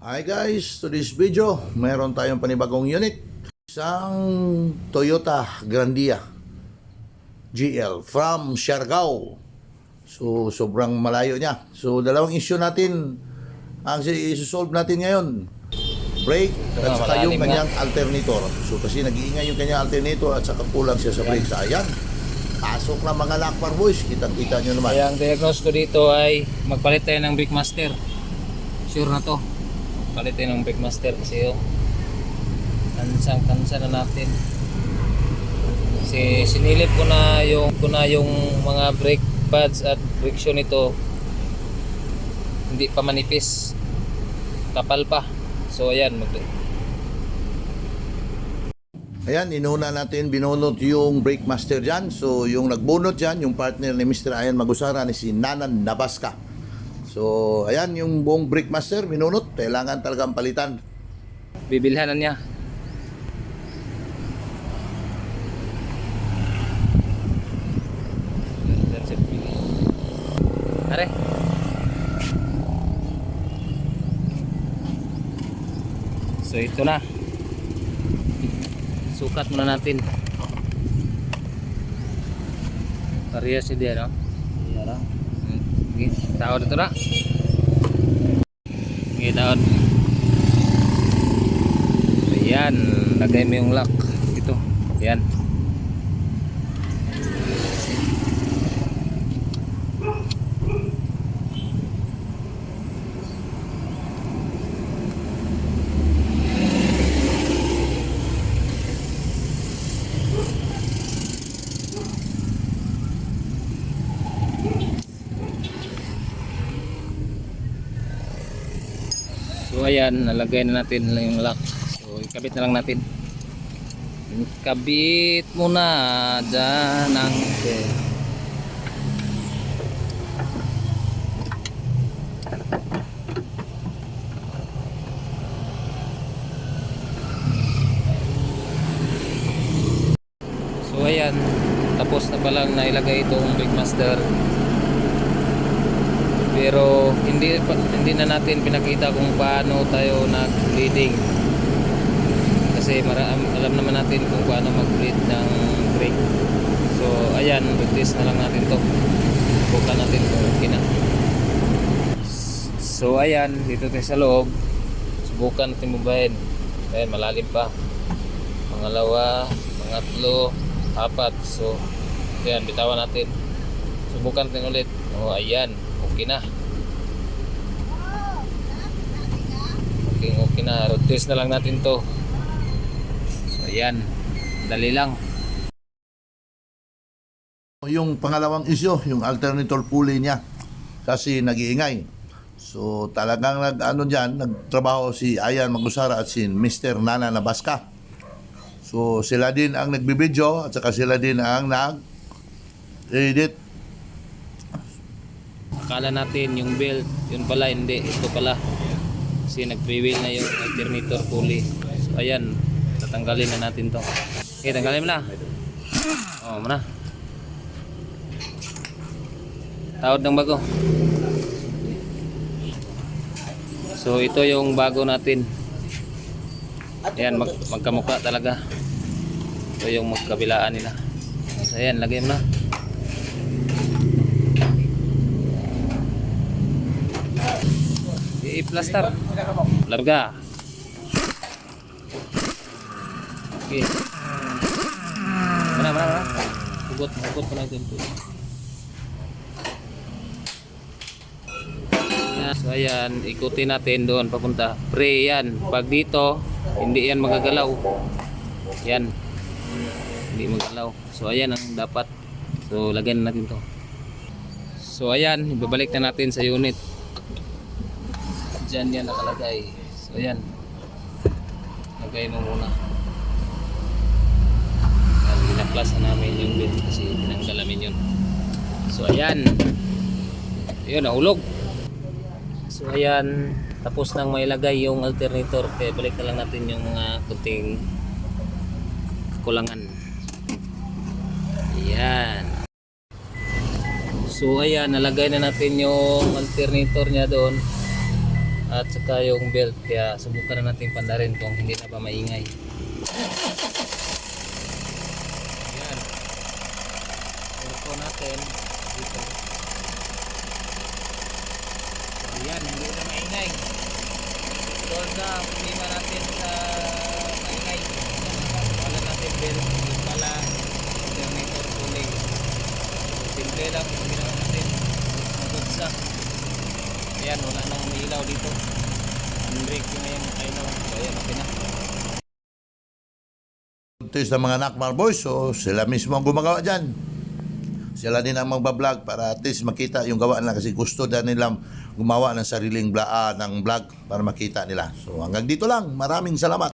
Hi guys, to this video, meron tayong panibagong unit. Isang Toyota Grandia GL from Siargao. So, sobrang malayo niya. So, dalawang issue natin ang i-solve natin ngayon. Brake at saka yung kanyang alternator. So, kasi nag-iingay yung kanyang alternator at saka kulang siya sa brake. Sayang. Pasok na mga lakbar boys. Kitang-kita nyo naman. Kaya ang diagnose ko dito ay magpalit tayo ng brake master. Sure na to. Palit tayo ng brake master kasi yung kansa na natin. Kasi sinilip ko na yung mga brake pads at friction nito hindi pa manipis. Kapal pa. So ayan, Ayan, inuna natin, binunot yung brake master dyan. So, yung nagbunot dyan, yung partner ni Mr. Ayan Magusara ni si Nanan Nabaska. So, ayan, yung buong brake master, binunot. Kailangan talagang palitan. bibilhan na niya. Are. So ito na. Sukat muna natin. Parehas dia, no? Iya lah. Okay, taon ito na. Okay, taon. Ayan, lagay mo yung lock. Ito, ayan. So ayan, nalagay na natin yung lock. So ikabit na lang natin. Ikabit muna dyan ang So ayan, tapos na palang nailagay itong brake master. Pero hindi na natin pinakita kung paano tayo nag-bleeding. Kasi alam naman natin kung paano mag-bleed ng brake. So ayan, test na lang natin to. Bukan natin kung okay na. So ayan, dito tayo sa loob. Subukan natin bubahin. Ayan, malalim pa. Pangalawa, pangatlo, apat. So ayan, bitawan natin. Subukan natin ulit. Oh, ayan. Okay na. Okay na. Road test na lang natin to. So ayan, dali lang. Yung pangalawang issue, yung alternator pulley niya. Kasi nag-iingay. So talagang nagtrabaho si Ayan Magusara at si Mr. Nana Nabaska. So sila din ang nagbibideo at saka sila din ang nag-edit. Akala natin yung belt, yun pala hindi, ito pala. Kasi nag-pre-wheel na yung alternator pulley. So ayan, tatanggalin na natin to. Okay, tanggalin mo na. Oh, muna. Tawad ng bago. So ito yung bago natin. Ayan, magkamukha talaga. Ito yung magkabilaan nila. So ayan, lagay mo na. I-plaster. Larga. Okay. Mana. Hugot mo na ito. So ayan, ikutin natin doon papunta. Pre yan. Pag dito, hindi yan magagalaw. Yan. Hindi magagalaw. So ayan ang dapat. So lagyan natin to. So ayan, ibabalik na natin sa unit. Diyan yan nakalagay. So ayan, lagay mo muna. Pinaplas na namin yung bit kasi tinanggal namin yun. So ayan, yun, nahulog. So ayan, tapos nang mailagay yung alternator, kaya balik na lang natin yung mga kunting kulangan. Ayan. So ayan, nalagay na natin yung alternator niya doon. at saka yung belt, kaya subukan na natin pandarin kung hindi na ba maingay. Ayan, turko natin dito. Ayan, hindi na maingay. Solve na problema natin sa maingay. Wala natin belt, pala alternator cooling. Simple lang yung ginawa natin. Magudsa. Ayan, wala nang may ilaw dito. Unbreak yung ngayon ilaw. So ayan, okay na. Ito sa mga Nakmar Boys, so sila mismo ang gumagawa dyan. Sila din ang magbablog para at least makita yung gawa nila kasi gusto din nilang gumawa ng sariling ng vlog para makita nila. So hanggang dito lang. Maraming salamat.